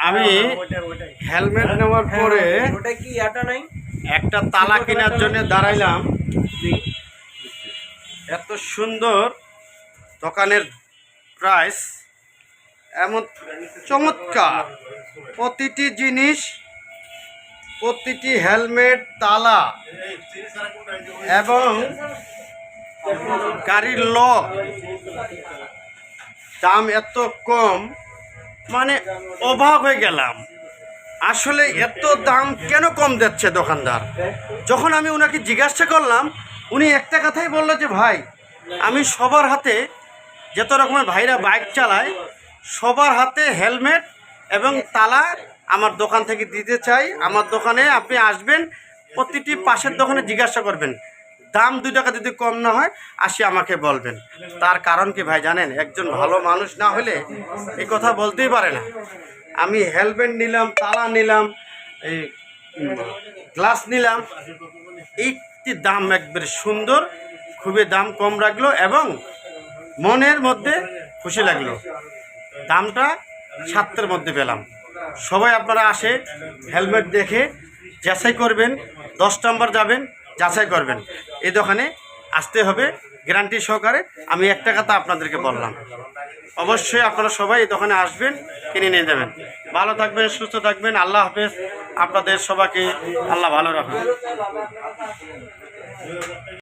আমি হেলমেট নেওয়ার পরে একটা তালা কেনার জন্য দাঁড়াইলাম। এত সুন্দর দোকানের প্রাইস, এমন চমৎকার প্রতিটি জিনিস, প্রতিটি হেলমেট, তালা এবং গাড়ির লক, দাম এত কম, মানে অবাক হয়ে গেলাম। আসলে এত দাম কেন কম দিচ্ছে দোকানদার? যখন আমি ওনাকে জিজ্ঞাসা করলাম, উনি একটা কথাই বললো যে ভাই, আমি সবার হাতে, যত রকমের ভাইরা বাইক চালায়, সবার হাতে হেলমেট এবং তালা আমার দোকান থেকে দিতে চাই। আমার দোকানে আপনি আসবেন, প্রতিটি পাশের দোকানে জিজ্ঞাসা করবেন, দাম 2 টাকা যদি কম না হয় আসি আমাকে বলবেন। তার কারণ কি ভাই জানেন? একজন ভালো মানুষ না হলে এই কথা বলতেই পারে না। আমি হেলমেট নিলাম, তালা নিলাম, এই গ্লাস নিলাম, এইটি দাম একবারে সুন্দর, খুবই দাম কম রাখলো এবং মনের মধ্যে খুশি লাগলো। দামটা 7-এর মধ্যে পেলাম। সবাই আপনারা আসে, হেলমেট দেখে যাচাই করবেন, 10 নম্বর যাবেন, যাচাই করবেন। এই দোকানে আসতে হবে গ্যারান্টি সহকারে। আমি একটা কথা আপনাদেরকে বললাম, অবশ্যই আপনারা সবাই এই দোকানে আসবেন, কিনে নিয়ে যাবেন। ভালো থাকবেন, সুস্থ থাকবেন। আল্লাহ হাফেজ। আপনাদের সবাইকে আল্লাহ ভালো রাখবেন।